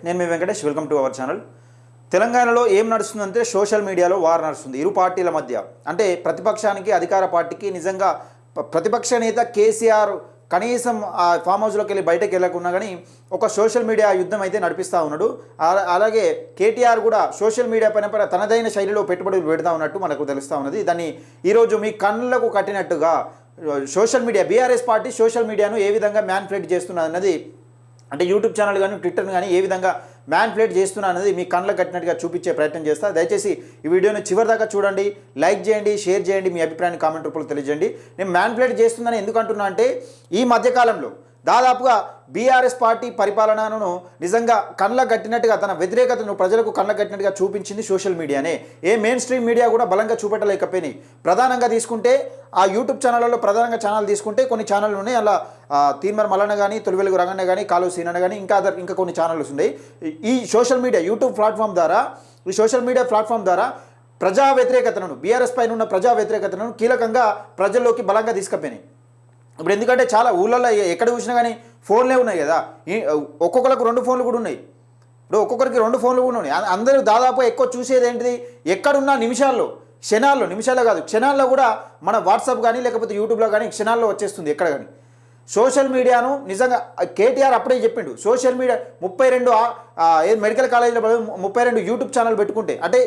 నేను మీ Venkatesh, welcome to our channel. తెలంగాణలో ఏం నడుస్తుందంటే సోషల్ మీడియాలో వార్ నడుస్తుంది ఇరు పార్టీల మధ్య. అంటే ప్రతిపక్షానికి అధికార పార్టీకి నిజంగా ప్రతిపక్ష నేత కేసీఆర్ కనీసం ఆ ఫామ్ హౌస్లోకి వెళ్ళి బయటకు వెళ్ళకున్నా కానీ ఒక సోషల్ మీడియా యుద్ధం అయితే నడిపిస్తూ ఉన్నాడు. అలాగే కేటీఆర్ కూడా సోషల్ మీడియా పైన తనదైన శైలిలో పెట్టుబడులు పెడతా ఉన్నట్టు మనకు తెలుస్తూ ఉన్నది. దాన్ని ఈరోజు మీ కళ్ళకు కట్టినట్టుగా social media BRS party social మీడియాను ఏ విధంగా మ్యానిపులేట్ చేస్తున్నది అన్నది, అంటే యూట్యూబ్ ఛానల్ కానీ ట్విట్టర్ కానీ ఏ విధంగా మ్యానిపులేట్ చేస్తున్నా అనేది మీ కళ్ళకు కట్టినట్టుగా చూపించే ప్రయత్నం చేస్తా. దయచేసి ఈ వీడియోని చివరి దాకా చూడండి, లైక్ చేయండి, షేర్ చేయండి, మీ అభిప్రాయాన్ని కామెంట్ రూపంలో తెలియజేయండి. నేను మ్యానిపులేట్ చేస్తుందని ఎందుకు అంటున్నా అంటే ఈ మధ్యకాలంలో దాదాపుగా బీఆర్ఎస్ పార్టీ పరిపాలనను నిజంగా కళ్ళకు కట్టినట్టుగా తన వ్యతిరేకతను ప్రజలకు కళ్ళకు కట్టినట్టుగా చూపించింది సోషల్ మీడియానే. ఏ మెయిన్ స్ట్రీమ్ మీడియా కూడా బలంగా చూపెట్టలేకపోయినాయి. ప్రధానంగా తీసుకుంటే ఆ యూట్యూబ్ ఛానళ్ళలో ప్రధానంగా ఛానల్ తీసుకుంటే కొన్ని ఛానళ్ళు ఉన్నాయి. అలా తీన్మర్ మల్లన్న కానీ, తొలివెలుగు రంగన్న కానీ, కాలువ సీనన్న కానీ ఇంకా కొన్ని ఛానల్స్ ఉన్నాయి. ఈ సోషల్ మీడియా యూట్యూబ్ ప్లాట్ఫామ్ ద్వారా, ఈ సోషల్ మీడియా ప్లాట్ఫామ్ ద్వారా ప్రజా వ్యతిరేకతను, బీఆర్ఎస్ పైన ఉన్న ప్రజా వ్యతిరేకతను కీలకంగా ప్రజల్లోకి బలంగా తీసుకుపోయినాయి. ఇప్పుడు ఎందుకంటే చాలా ఊళ్ళల్లో ఎక్కడ చూసినా కానీ ఫోన్లే ఉన్నాయి కదా, ఒక్కొక్కరికి 2 ఫోన్లు కూడా ఉన్నాయి. ఇప్పుడు ఒక్కొక్కరికి 2 ఫోన్లు కూడా ఉన్నాయి. అందరూ దాదాపు ఎక్కువ చూసేది ఏంటిది, ఎక్కడున్న నిమిషాల్లో కాదు క్షణాల్లో కూడా మన వాట్సాప్ కానీ లేకపోతే యూట్యూబ్లో కానీ క్షణాల్లో వచ్చేస్తుంది ఎక్కడ కానీ. సోషల్ మీడియాను నిజంగా కేటీఆర్ అప్పుడే చెప్పిండు, సోషల్ మీడియా 32 మెడికల్ కాలేజీలో 32 యూట్యూబ్ ఛానల్ పెట్టుకుంటే, అంటే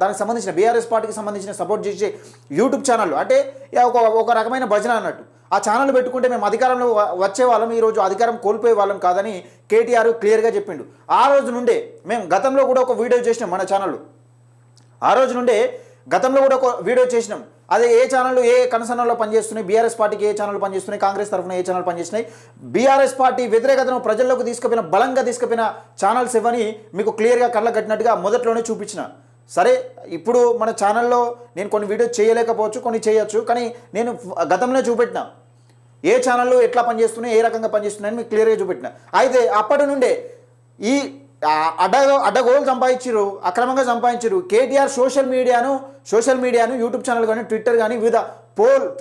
దానికి సంబంధించిన బీఆర్ఎస్ పార్టీకి సంబంధించిన సపోర్ట్ చేసే యూట్యూబ్ ఛానళ్ళు, అంటే ఒక రకమైన భజన అన్నట్టు. ఆ ఛానల్ పెట్టుకుంటే మేము అధికారంలో వచ్చే వాళ్ళం, ఈరోజు అధికారం కోల్పోయే వాళ్ళం కాదని కేటీఆర్ క్లియర్గా చెప్పిండు. ఆ రోజు నుండే మేము గతంలో కూడా ఒక వీడియో చేసినాం మన ఛానల్లో. ఆ రోజు నుండే గతంలో కూడా ఒక వీడియో చేసినాం. అదే ఏ ఛానళ్ళు ఏ కనసనలో పనిచేస్తున్నాయి, బీఆర్ఎస్ పార్టీకి ఏ ఛానల్ పనిచేస్తున్నాయి, కాంగ్రెస్ తరఫున ఏ ఛానల్ పనిచేస్తున్నాయి, బీఆర్ఎస్ పార్టీ వ్యతిరేకతను ప్రజల్లోకి తీసుకుపోయిన బలంగా తీసుకుపోయిన ఛానల్స్ ఇవని మీకు క్లియర్గా కళ్ళకు కట్టినట్టుగా మొదట్లోనే చూపించిన. సరే, ఇప్పుడు మన ఛానల్లో నేను కొన్ని వీడియోస్ చేయలేకపోవచ్చు, కొన్ని చేయొచ్చు, కానీ నేను గతంలో చూపెట్టిన ఏ ఛానళ్ళు ఎట్లా పనిచేస్తున్నాయి, ఏ రకంగా పనిచేస్తున్నాయని మీకు క్లియర్గా చూపెట్టిన. అయితే అప్పటి నుండే ఈ అడ్డగోలు సంపాదించారు, అక్రమంగా సంపాదించారు. కేటీఆర్ సోషల్ మీడియాను యూట్యూబ్ ఛానల్ కానీ ట్విట్టర్ కానీ వివిధ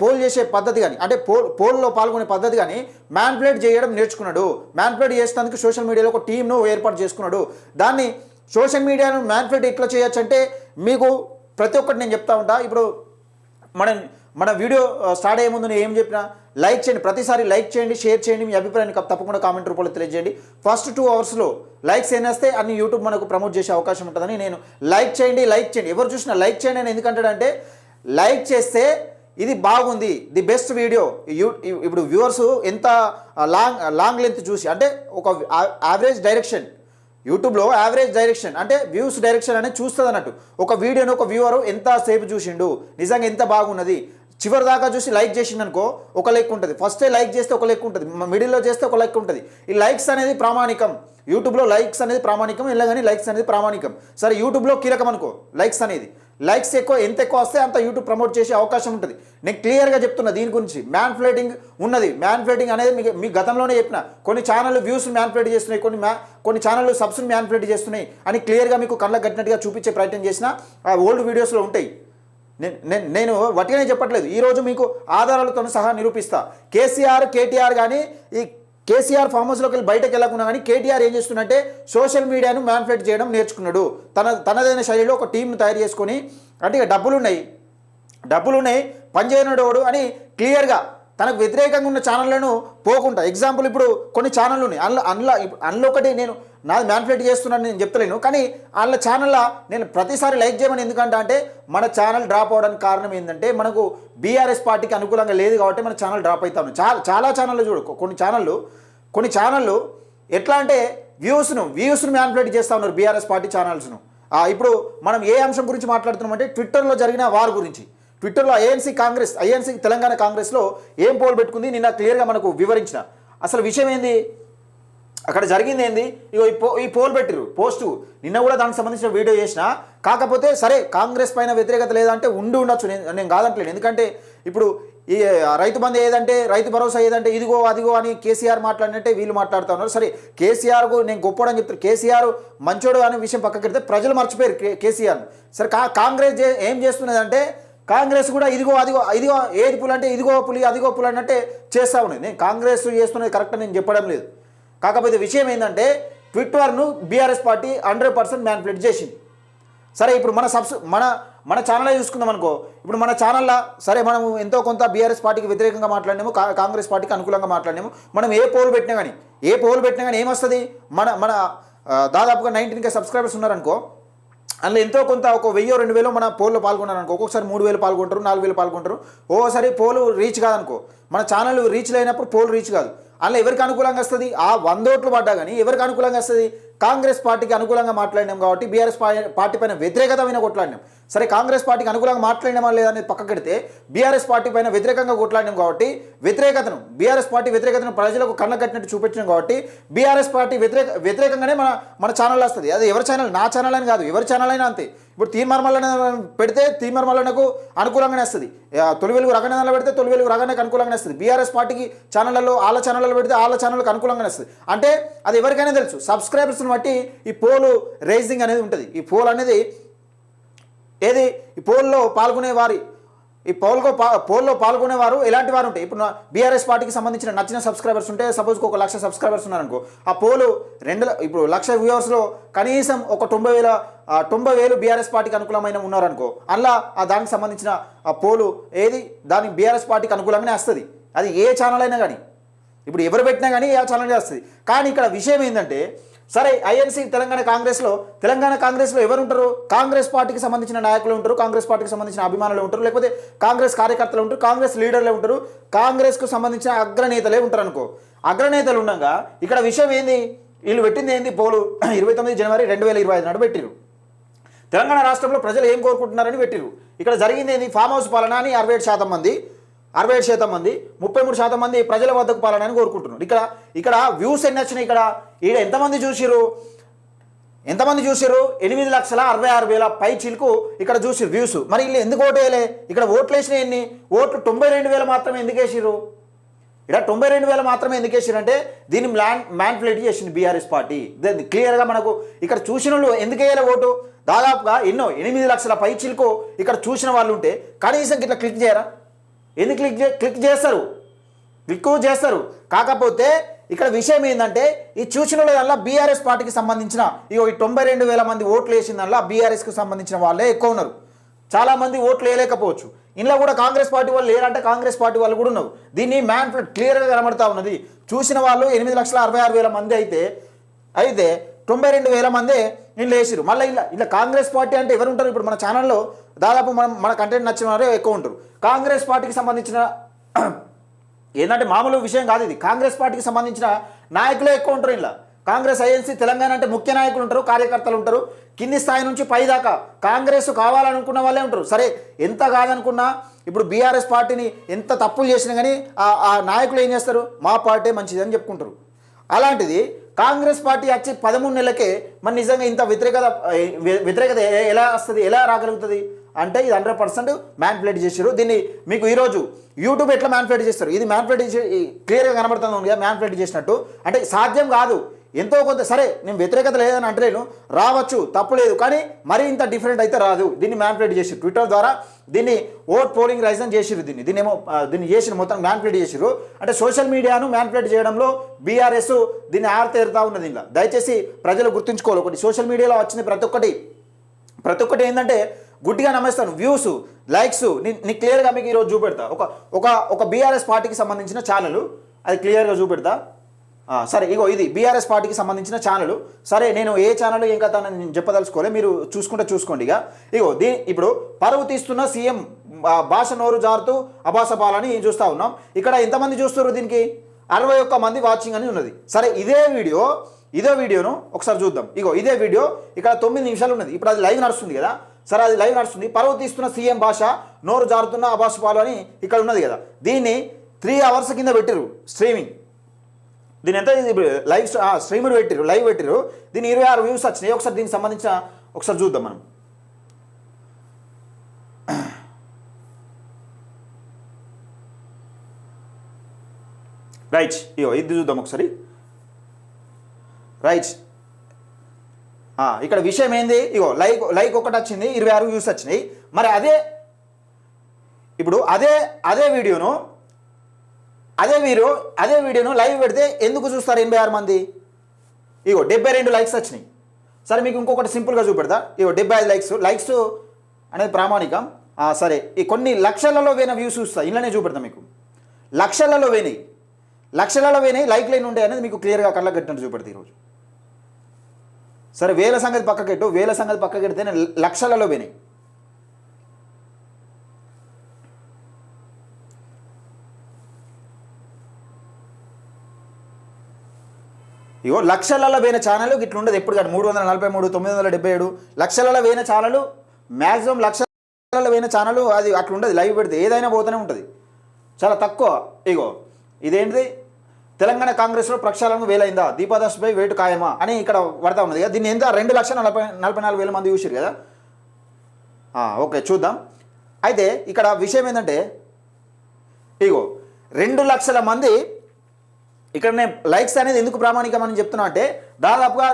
పోల్ చేసే పద్ధతి కానీ, అంటే పోల్లో పాల్గొనే పద్ధతి కానీ మ్యానిపులేట్ చేయడం నేర్చుకున్నాడు. మ్యానిపులేట్ చేసేందుకు సోషల్ మీడియాలో ఒక టీంను ఏర్పాటు చేసుకున్నాడు. దాన్ని సోషల్ మీడియాను మ్యానిపులేట్ ఎట్లా చేయొచ్చు అంటే మీకు ప్రతి ఒక్కటి నేను చెప్తా ఉంటా. ఇప్పుడు మన వీడియో స్టార్ట్ అయ్యే ముందు నేను ఏం చెప్పినా, లైక్ చేయండి, ప్రతిసారి లైక్ చేయండి, షేర్ చేయండి, మీ అభిప్రాయాన్ని తప్పకుండా కామెంట్ రూపంలో తెలియజేయండి. ఫస్ట్ 2 అవర్స్లో లైక్స్ ఏనేస్తే అన్ని యూట్యూబ్ మనకు ప్రమోట్ చేసే అవకాశం ఉంటుందని నేను లైక్ చేయండి. ఎవరు చూసినా లైక్ చేయండి అని ఎందుకంటాడంటే, లైక్ చేస్తే ఇది బాగుంది, ది బెస్ట్ వీడియో. ఇప్పుడు వ్యూవర్స్ ఎంత లాంగ్ లెంత్ చూసి, అంటే ఒక యావరేజ్ డైరెక్షన్, యూట్యూబ్లో యావరేజ్ డైరెక్షన్ అంటే వ్యూస్ డైరెక్షన్ అనేది చూస్తుంది అన్నట్టు. ఒక వీడియోని ఒక వ్యూవరు ఎంతసేపు చూసిండు, నిజంగా ఎంత బాగున్నది, చివరి దాకా చూసి లైక్ చేసిండనుకో ఒక లెక్క ఉంటుంది, ఫస్టే లైక్ చేస్తే ఒక లెక్క ఉంటుంది, మిడిల్లో చేస్తే ఒక లెక్క ఉంటుంది. ఈ లైక్స్ అనేది ప్రామాణికం, యూట్యూబ్లో లైక్స్ అనేది ప్రామాణికం, కానీ లైక్స్ అనేది ప్రామాణికం. సరే, యూట్యూబ్లో కీలకం అనుకో లైక్స్ అనేది. లైక్స్ ఎంత ఎక్కువ వస్తే అంత యూట్యూబ్ ప్రమోట్ చేసే అవకాశం ఉంటుంది. నేను క్లియర్గా చెప్తున్నా దీని గురించి. మ్యానిపులేటింగ్ ఉన్నది, మ్యానిపులేటింగ్ అనేది మీకు గతంలోనే చెప్పిన. కొన్ని ఛానళ్ళు వ్యూస్ మ్యానిపులేట్ చేస్తున్నాయి, కొన్ని ఛానళ్ళు సబ్స్ని మ్యానిపులేట్ చేస్తున్నాయి అని క్లియర్గా మీకు కళ్ళకు కట్టినట్టుగా చూపించే ప్రయత్నం చేసిన ఆ ఓల్డ్ వీడియోస్లో ఉంటాయి. నేను వట్టిగానే చెప్పట్లేదు, ఈరోజు మీకు ఆధారాలతో సహా నిరూపిస్తా. కేటీఆర్ కానీ ఈ కేసీఆర్ ఫామ్ హౌస్లోకి వెళ్ళి బయటకు వెళ్ళకుండా కానీ కేటీఆర్ ఏం చేస్తున్నట్టే సోషల్ మీడియాను మ్యానిపులేట్ చేయడం నేర్చుకున్నాడు. తనదైన శైలిలో ఒక టీంను తయారు చేసుకొని, అంటే ఇక డబ్బులున్నాయి పనిచేయనోడు అని క్లియర్గా తనకు వ్యతిరేకంగా ఉన్న ఛానళ్లను పోకుండా. ఎగ్జాంపుల్, ఇప్పుడు కొన్ని ఛానళ్ళు ఉన్నాయి, అందులో ఒకటి నేను నాది మ్యానిపులేట్ చేస్తున్నాను నేను చెప్తలేను, కానీ వాళ్ళ ఛానల్లో నేను ప్రతిసారి లైక్ చేయమని ఎందుకంటే అంటే మన ఛానల్ డ్రాప్ అవడానికి కారణం ఏంటంటే మనకు బీఆర్ఎస్ పార్టీకి అనుకూలంగా లేదు కాబట్టి మన ఛానల్ డ్రాప్ అవుతాను. చాలా ఛానళ్ళు చూడు, కొన్ని ఛానళ్ళు ఎట్లా అంటే వ్యూస్ను మ్యానిపులేట్ చేస్తూ ఉన్నారు బీఆర్ఎస్ పార్టీ ఛానల్స్ను. ఇప్పుడు మనం ఏ అంశం గురించి మాట్లాడుతున్నామంటే ట్విట్టర్లో జరిగిన వార్ గురించి. ట్విట్టర్లో ఐఎన్సీ తెలంగాణ కాంగ్రెస్లో ఏం పోల్ పెట్టుకుంది నిన్న క్లియర్గా మనకు వివరించిన. అసలు విషయం ఏంది, అక్కడ జరిగింది ఏంది, ఈ పోల్ పెట్టిరు పోస్టు. నిన్న కూడా దానికి సంబంధించిన వీడియో చేసిన. కాకపోతే సరే, కాంగ్రెస్ పైన వ్యతిరేకత లేదంటే ఉండొచ్చు, నేను కాదంటలేను. ఎందుకంటే ఇప్పుడు ఈ రైతు బంధు ఏదంటే, రైతు భరోసా ఏదంటే ఇదిగో అదిగో అని కేసీఆర్ మాట్లాడినట్టే వీళ్ళు మాట్లాడుతూ ఉన్నారు. సరే, కేసీఆర్కు నేను గొప్పడని చెప్తారు, కేసీఆర్ మంచోడు అనే విషయం పక్కకి పెడితే ప్రజలు మర్చిపోయారు కేసీఆర్. సరే, కాంగ్రెస్ ఏం చేస్తున్నదంటే, కాంగ్రెస్ కూడా ఇదిగో ఏది పులి అంటే ఇదిగో పులి అదిగో పులి అన్నట్టే చేస్తూ ఉన్నది. నేను కాంగ్రెస్ చేస్తున్నది కరెక్ట్ నేను చెప్పడం లేదు. కాకపోతే విషయం ఏంటంటే ట్విట్టర్ను బీఆర్ఎస్ పార్టీ 100% మ్యానిపులేట్ చేసింది. సరే ఇప్పుడు మన ఛానల్లో చూసుకుందాం అనుకో. ఇప్పుడు మన ఛానల్లో సరే మనం ఎంతో కొంత బీఆర్ఎస్ పార్టీకి వ్యతిరేకంగా మాట్లాడినాము, కాంగ్రెస్ పార్టీకి అనుకూలంగా మాట్లాడినాము. మనం ఏ పోల్ పెట్టినా కానీ ఏమొస్తుంది, మన దాదాపుగా 19K సబ్స్క్రైబర్స్ ఉన్నారనుకో, అందులో ఎంతో కొంత ఒక 1000-2000 మన పోల్లో పాల్గొన్నారనుకో. ఒక్కొక్కసారి 3000 పాల్గొంటారు, 4000 పాల్గొంటారు. ఓసారి పోలు రీచ్ కాదనుకో, మన ఛానల్ రీచ్ లేనప్పుడు పోల్ రీచ్ కాదు. అందులో ఎవరికి అనుకూలంగా వస్తుంది, ఆ 100 ఓట్లు పడ్డా కానీ ఎవరికి అనుకూలంగా వస్తుంది, కాంగ్రెస్ పార్టీకి అనుకూలంగా మాట్లాడినాం కాబట్టి బీఆర్ఎస్ పార్టీ పైన వ్యతిరేకత పైన కొట్లాడినాం. సరే కాంగ్రెస్ పార్టీకి అనుకూలంగా మాట్లాడినామా లేదనేది పక్కకెడితే బీఆర్ఎస్ పార్టీ పైన వ్యతిరేకంగా కొట్లాడినాం కాబట్టి బీఆర్ఎస్ పార్టీ వ్యతిరేకతను ప్రజలకు కట్టినట్టు చూపించినాం కాబట్టి బీఆర్ఎస్ పార్టీ వ్యతిరేకంగానే మన ఛానల్ వస్తుంది. అది ఎవరి ఛానల్, నా ఛానల్ అని కాదు, ఎవరి ఛానల్ అయినా అంతే. ఇప్పుడు తీర్మార్మల్లన పెడితే తీర్మార్మల్లనకు అనుకూలంగానే వస్తుంది, తొలి వెలుగు రగణలో పెడితే తొలి వెలుగు రగణకు అనుకూలంగానే వస్తుంది. బీఆర్ఎస్ పార్టీకి ఛానళ్ళలో వాళ్ళ ఛానళ్ళలో పెడితే వాళ్ళ ఛానళ్ళకు అనుకూలంగానే వస్తుంది. అంటే అది ఎవరికైనా తెలుసు, సబ్స్క్రైబర్స్ని బట్టి ఈ పోలు రేజింగ్ అనేది ఉంటుంది. ఈ పోల్ అనేది ఈ పోల్లో పాల్గొనేవారు ఎలాంటి వారు ఉంటాయి. ఇప్పుడు బీఆర్ఎస్ పార్టీకి సంబంధించిన నచ్చిన సబ్స్క్రైబర్స్ ఉంటే, సపోజ్కి 1,00,000 సబ్స్క్రైబర్స్ ఉన్నారనుకో, ఆ పోలు ఇప్పుడు 1,00,000 వ్యూవర్స్లో కనీసం ఒక 90,000 బీఆర్ఎస్ పార్టీకి అనుకూలమైన ఉన్నారనుకో, అలా దానికి సంబంధించిన ఆ పోలు దాని బీఆర్ఎస్ పార్టీకి అనుకూలంగానే వస్తుంది. అది ఏ ఛానల్ అయినా కానీ, ఇప్పుడు ఎవరు పెట్టినా కానీ ఏ ఛానల్గా వస్తుంది. కానీ ఇక్కడ విషయం ఏంటంటే, సరే ఐఎన్సీ తెలంగాణ కాంగ్రెస్లో ఎవరు ఉంటారు, కాంగ్రెస్ పార్టీకి సంబంధించిన నాయకులు ఉంటారు, కాంగ్రెస్ పార్టీకి సంబంధించిన అభిమానులు ఉంటారు, లేకపోతే కాంగ్రెస్ కార్యకర్తలు ఉంటారు, కాంగ్రెస్ లీడర్లే ఉంటారు, కాంగ్రెస్కు సంబంధించిన అగ్రనేతలే ఉంటారు అనుకో. అగ్రనేతలు ఉండగా ఇక్కడ విషయం ఏంది, వీళ్ళు పెట్టింది ఏంది, పోలు 29 జనవరి 2025 నాడు పెట్టిరు. తెలంగాణ రాష్ట్రంలో ప్రజలు ఏం కోరుకుంటున్నారని పెట్టిరు. ఇక్కడ జరిగింది ఏంది, ఫామ్ హౌస్ పాలన అని 67% మంది 33% మంది ప్రజల వద్దకు పాలనని కోరుకుంటున్నారు. ఇక్కడ వ్యూస్ ఎన్ని వచ్చినాయి, ఇక్కడ ఎంతమంది చూసిరు 8,66,000 పై చిలుకు ఇక్కడ చూసిరు వ్యూస్. మరి వీళ్ళు ఎందుకు ఓటు వేయలే, ఇక్కడ ఓట్లు వేసినాయి ఎన్ని, ఓట్లు 92,000 మాత్రమే ఎందుకు వేసిరు. ఇక్కడ 92,000 మాత్రమే ఎందుకు వేసిరు అంటే దీన్ని మ్యానిపులేట్ చేసింది బీఆర్ఎస్ పార్టీ. క్లియర్గా మనకు ఇక్కడ చూసిన వాళ్ళు ఎందుకు వేయాలి ఓటు, దాదాపుగా 8 లక్షల పై చిలుకు ఇక్కడ చూసిన వాళ్ళు ఉంటే కనీసం ఇట్లా క్లిక్ చేయరా, ఎందుకు క్లిక్ చేస్తారు. కాకపోతే ఇక్కడ విషయం ఏంటంటే, ఈ చూసిన వల్ల బీఆర్ఎస్ పార్టీకి సంబంధించిన ఈ 92,000 మంది ఓట్లు వేసిన దానిలో బీఆర్ఎస్కి సంబంధించిన వాళ్ళే ఎక్కువ ఉన్నారు. చాలామంది ఓట్లు వేయలేకపోవచ్చు. ఇంట్లో కూడా కాంగ్రెస్ పార్టీ వాళ్ళు లేరంటే కాంగ్రెస్ పార్టీ వాళ్ళు కూడా ఉన్నారు. దీన్ని మ్యానిపులేట్ క్లియర్గా కనబడతా ఉన్నది. చూసిన వాళ్ళు 8,66,000 మంది అయితే 92,000 మందే వీళ్ళు వేసిరు. మళ్ళీ ఇలా కాంగ్రెస్ పార్టీ అంటే ఎవరు ఉంటారు, ఇప్పుడు మన ఛానల్లో దాదాపు మన కంటెంట్ నచ్చిన వారే ఎక్కువ ఉంటారు. కాంగ్రెస్ పార్టీకి సంబంధించిన ఏంటంటే మామూలు విషయం కాదు ఇది, కాంగ్రెస్ పార్టీకి సంబంధించిన నాయకులే ఎక్కువ ఉంటారు. ఇలా కాంగ్రెస్ ఐఎన్సీ తెలంగాణ అంటే ముఖ్య నాయకులు ఉంటారు, కార్యకర్తలు ఉంటారు, కింది స్థాయి నుంచి పై దాకా కాంగ్రెస్ కావాలనుకున్న వాళ్ళే ఉంటారు. సరే ఎంత కాదనుకున్నా ఇప్పుడు బీఆర్ఎస్ పార్టీని ఎంత తప్పులు చేసినా కానీ ఆ నాయకులు ఏం చేస్తారు, మా పార్టీ మంచిది అని చెప్పుకుంటారు. అలాంటిది కాంగ్రెస్ పార్టీ వచ్చి 13 నెలలకే మరి నిజంగా ఇంత వ్యతిరేకత ఎలా వస్తుంది, ఎలా రాగలుగుతుంది అంటే ఇది 100% మ్యానిపులేట్ చేశారు. దీన్ని మీకు ఈరోజు యూట్యూబ్ ఎట్లా మ్యానిపులేట్ చేస్తారు, ఇది మ్యానిపులేట్ క్లియర్గా కనబడుతుంది మ్యానిపులేట్ చేసినట్టు. అంటే సాధ్యం కాదు, ఎంతో కొంత సరే నేను వ్యతిరేకత లేదని అంటలేను, రావచ్చు తప్పులేదు, కానీ మరీ ఇంత డిఫరెంట్ అయితే రాదు. దీన్ని మ్యానిపులేట్ చేసి ట్విట్టర్ ద్వారా దీన్ని ఓట్ పోలింగ్ రైజన్ చేసిరు. దీన్ని చేసిన మొత్తం మ్యానిపులేట్ చేసిరు. అంటే సోషల్ మీడియాను మ్యానిపులేట్ చేయడంలో బీఆర్ఎస్ దీన్ని ఆరుతేరుతా ఉన్నది. ఇలా దయచేసి ప్రజలు గుర్తుంచుకోవాలి. ఒకటి సోషల్ మీడియాలో వచ్చింది ప్రతి ఒక్కటి ఏంటంటే గుడ్డిగా నమ్మేస్తాను. వ్యూస్, లైక్స్ నీ క్లియర్గా మీకు ఈరోజు చూపెడతా. ఒక బీఆర్ఎస్ పార్టీకి సంబంధించిన ఛానల్, అది క్లియర్గా చూపెడతా. సరే ఇగో ఇది బీఆర్ఎస్ పార్టీకి సంబంధించిన ఛానల్. సరే నేను ఏ ఛానల్ ఏం కథ అని నేను చెప్పదలుచుకోలే, మీరు చూసుకోండి. ఇగో ఇప్పుడు పరువు తీస్తున్న సీఎం భాష నోరు జారుతూ అబాసపాలని చూస్తూ ఉన్నాం. ఇక్కడ ఎంతమంది చూస్తున్నారు, దీనికి 61 మంది వాచింగ్ అని ఉన్నది. సరే ఇదే వీడియోను ఒకసారి చూద్దాం. ఇగో ఇదే వీడియో ఇక్కడ 9 నిమిషాలు ఉన్నది. ఇప్పుడు అది లైవ్ నడుస్తుంది కదా. సరే అది లైవ్ నడుస్తుంది. పరువు తీస్తున్న సీఎం భాష నోరు జారుతున్న అబాసపాలు అని ఇక్కడ ఉన్నది కదా. దీన్ని 3 hours కింద పెట్టిరు స్ట్రీమింగ్. దీని ఎంత లైవ్ స్ట్రీమర్ లైవ్ పెట్టిరు. దీని 26 వ్యూస్ వచ్చినాయి. ఒకసారి దీనికి సంబంధించిన ఒకసారి చూద్దాం మనం. రైట్ ఇగో ఇది చూద్దాం ఒకసారి. రైట్ ఇక్కడ విషయం ఏంది, ఇగో లైక్ ఒకటి వచ్చింది, 26 వ్యూస్ వచ్చినాయి. మరి అదే వీడియోను లైవ్ పెడితే ఎందుకు చూస్తారు 86 మంది? ఇగో 72 లైక్స్ వచ్చినాయి. సరే మీకు ఇంకొకటి సింపుల్గా చూపెడతా. ఇగో 75 లైక్స్ అనేది ప్రామాణికం. సరే ఈ కొన్ని లక్షలలో పోయిన వ్యూస్ చూస్తా, ఇళ్ళనే చూపెడతా మీకు. లక్షలలో పోయినాయి లైక్ లేని ఉండే అనేది మీకు క్లియర్గా కళ్ళకు కట్టినట్టు చూపెడతా ఈరోజు. సరే వేల సంగతి పక్కకెడితే లక్షలలో పోయినాయి. ఇగో లక్షలలో పోయిన ఛానల్ ఇట్లా ఉండదు ఎప్పుడు కానీ 343 977 లక్షలలో పోయిన ఛానల్ మ్యాక్సిమం లక్షలలో పోయిన ఛానల్ అది అట్లా ఉండదు. లైవ్ పెడితే ఏదైనా పోతూనే ఉంటుంది, చాలా తక్కువ. ఇగో ఇదేంటిది తెలంగాణ కాంగ్రెస్లో ప్రక్షాళనకు వేలైందా, దీపాదాస్పై వేటు ఖాయమా అని ఇక్కడ పడతా ఉన్నది కదా. దీన్ని ఎంత 2,44,000 మంది చూసారు కదా. ఓకే చూద్దాం. అయితే ఇక్కడ విషయం ఏంటంటే ఇగో 2 లక్షల మంది ఇక్కడ నేను లైక్స్ అనేది ఎందుకు ప్రామాణికం అని చెప్తున్నా అంటే దాదాపుగా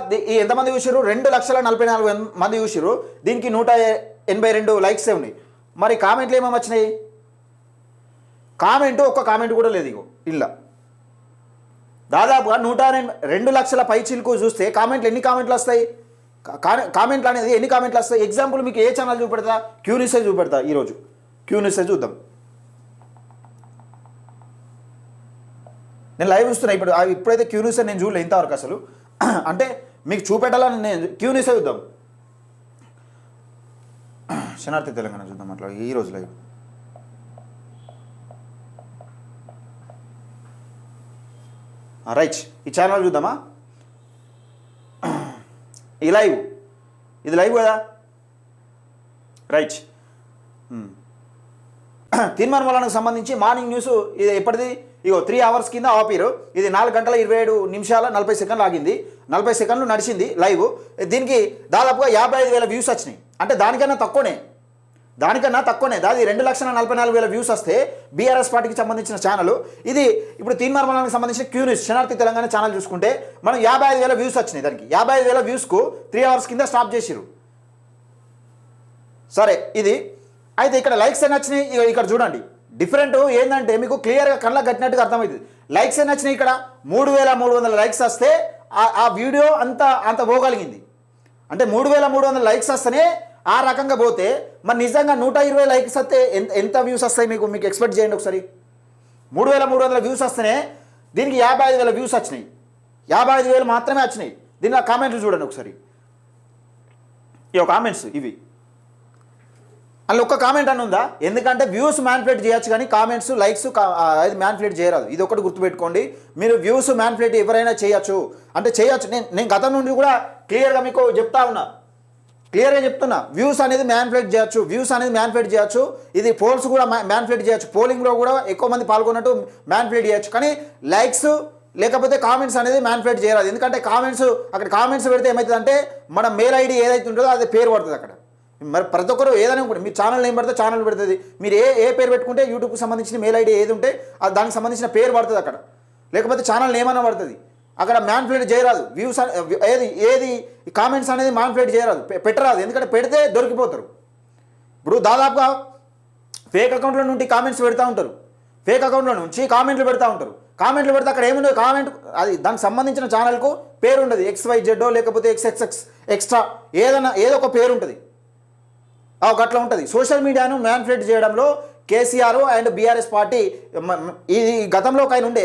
ఎంతమంది చూసారు, 2,44,000 మంది చూసారు. దీనికి 182 లైక్సే ఉన్నాయి. మరి కామెంట్లు ఏమేమి వచ్చినాయి? ఒక్క కామెంట్ కూడా లేదు. ఇగో ఇలా దాదాపుగా 2 లక్షల పై చిలుకు చూస్తే ఎన్ని కామెంట్లు వస్తాయి? కామెంట్లు అనేది ఎన్ని కామెంట్లు వస్తాయి? ఎగ్జాంపుల్ మీకు ఏ ఛానల్ చూపెడతా, క్యూన్యూసే చూపెడతా. ఈరోజు క్యూన్యూసే చూద్దాం. నేను లైవ్ చూస్తున్నా ఇప్పుడైతే క్యూన్యూసే నేను చూడలే ఇంతవరకు అసలు. అంటే మీకు చూపెట్టాలని నేను క్యూన్యూసే చూద్దాం. శనార్థి తెలంగాణ చూద్దాం అట్లా ఈరోజు లైవ్. రైట్ ఈ ఛానల్ చూద్దామా. ఇది లైవ్ కదా. రైట్ తీర్మానం వలనకు సంబంధించి మార్నింగ్ న్యూస్ ఇది ఎప్పటిది? ఇగో 3 అవర్స్ కింద ఆపిరు. ఇది 4 గంటల 27 నిమిషాల 40 సెకండ్లు ఆగింది. 40 సెకండ్లు నడిచింది లైవ్. దీనికి దాదాపుగా 55,000 వ్యూస్ వచ్చినాయి. అంటే దానికన్నా తక్కువనే. దాది 2,44,000 వ్యూస్ వస్తే బీఆర్ఎస్ పార్టీకి సంబంధించిన ఛానల్ ఇది. ఇప్పుడు తీర్మానానికి సంబంధించిన క్యూన్యూస్ శనార్థి తెలంగాణ ఛానల్ చూసుకుంటే మనం 55,000 వ్యూస్ వచ్చినాయి. దానికి 55,000 వ్యూస్కు 3 అవర్స్ కింద స్టాప్ చేసిరు. సరే ఇది అయితే ఇక్కడ లైక్స్ ఎన్ని వచ్చినాయి? ఇక్కడ చూడండి. డిఫరెంట్ ఏంటంటే మీకు క్లియర్గా కళ్ళకు కట్టినట్టుగా అర్థమవుతుంది. లైక్స్ ఎన్ని వచ్చినాయి? ఇక్కడ 3,300 లైక్స్ వస్తే ఆ వీడియో అంత పోగలిగింది. అంటే 3,300 లైక్స్ వస్తేనే ఆ రకంగా పోతే మరి నిజంగా 120 లైక్స్ వస్తే ఎంత వ్యూస్ వస్తాయి మీకు ఎక్స్పెక్ట్ చేయండి ఒకసారి. 3,300 వ్యూస్ వస్తేనే దీనికి 55,000 వ్యూస్ వచ్చినాయి. 55,000 మాత్రమే వచ్చినాయి. దీనిలో కామెంట్లు చూడండి ఒకసారి. ఇవి కామెంట్స్ ఇవి. అందులో ఒక్క కామెంట్ అని ఉందా? ఎందుకంటే వ్యూస్ మ్యాన్పులేట్ చేయొచ్చు కానీ కామెంట్స్ లైక్స్ అది మ్యాన్పులేట్ చేయరాదు. ఇది ఒకటి గుర్తుపెట్టుకోండి. మీరు వ్యూస్ మ్యాన్పులేట్ ఎవరైనా చేయొచ్చు అంటే చేయొచ్చు. నేను గతం నుండి కూడా క్లియర్గా మీకు క్లియర్గా చెప్తున్నా. వ్యూస్ అనేది మ్యాన్పులేట్ చేయొచ్చు. ఇది పోల్స్ కూడా మ్యాన్పులేట్ చేయొచ్చు. పోలింగ్లో కూడా ఎక్కువ మంది పాల్గొన్నట్టు మ్యాన్పులేట్ చేయొచ్చు. కానీ లైక్స్ లేకపోతే కామెంట్స్ అనేది మ్యాన్పులేట్ చేయరాదు. ఎందుకంటే అక్కడ కామెంట్స్ పెడితే ఏమవుతుందంటే మన మెయిల్ ఐడి ఏదైతే ఉంటుందో అది పేరు పడుతుంది అక్కడ. మరి ప్రతి ఒక్కరు ఏదైనా కూడా మీ ఛానల్ ఏం పడితే ఛానల్ పెడుతుంది. మీరు ఏ పేరు పెట్టుకుంటే యూట్యూబ్కి సంబంధించిన మెయిల్ ఐడి ఏది ఉంటే అది దానికి సంబంధించిన పేరు పడుతుంది అక్కడ. లేకపోతే ఛానల్ ఏమైనా పడుతుంది అక్కడ. మ్యాన్పులేట్ చేయరాదు. వ్యూస్ ఏది కామెంట్స్ అనేది మ్యాన్పులేట్ చేయరాదు, పెట్టరాదు. ఎందుకంటే పెడితే దొరికిపోతారు. ఇప్పుడు దాదాపుగా ఫేక్ అకౌంట్ల నుండి కామెంట్స్ పెడతా ఉంటారు. ఫేక్ అకౌంట్ల నుంచి కామెంట్లు పెడతా ఉంటారు. కామెంట్లు పెడితే అక్కడ ఏముండదు కామెంట్ అది దానికి సంబంధించిన ఛానల్కు పేరు ఉండదు. XYZ లేకపోతే XXX ఎక్స్ట్రా ఏదో ఒక పేరు ఉంటుంది. అట్లా ఉంటుంది. సోషల్ మీడియాను మ్యాన్పులేట్ చేయడంలో కేసీఆర్ అండ్ బీఆర్ఎస్ పార్టీ ఈ గతంలో ఆయన ఉండే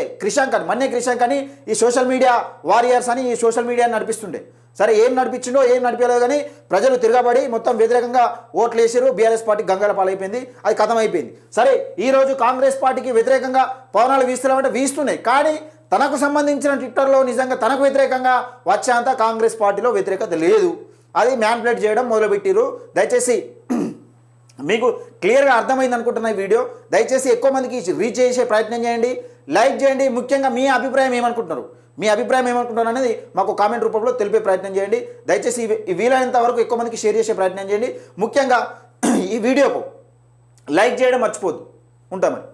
మన్నే క్రిషాంక్ అని ఈ సోషల్ మీడియా వారియర్స్ అని ఈ సోషల్ మీడియాని నడిపిస్తుండే. సరే ఏం నడిపించిండో ఏం నడిపలేదు కానీ ప్రజలు తిరగబడి మొత్తం వ్యతిరేకంగా ఓట్లు వేసారు. బీఆర్ఎస్ పార్టీ గంగల పాలైపోయింది, అది కథం అయిపోయింది. సరే ఈరోజు కాంగ్రెస్ పార్టీకి వ్యతిరేకంగా పవనాలు వీస్తున్నామంటే వీస్తున్నాయి. కానీ తనకు సంబంధించిన ట్విట్టర్లో నిజంగా తనకు వ్యతిరేకంగా వచ్చేంత కాంగ్రెస్ పార్టీలో వ్యతిరేకత లేదు. అది మ్యాన్పులేట్ చేయడం మొదలుపెట్టిరు. దయచేసి మీకు క్లియర్గా అర్థమైంది అనుకుంటున్న ఈ వీడియో దయచేసి ఎక్కువ మందికి రీచ్ చేసే ప్రయత్నం చేయండి, లైక్ చేయండి. ముఖ్యంగా మీ అభిప్రాయం ఏమనుకుంటున్నారు అనేది మాకు కామెంట్ రూపంలో తెలిపే ప్రయత్నం చేయండి. దయచేసి వీలైనంత వరకు ఎక్కువ మందికి షేర్ చేసే ప్రయత్నం చేయండి. ముఖ్యంగా ఈ వీడియోకు లైక్ చేయడం మర్చిపోద్దు. ఉంటామని.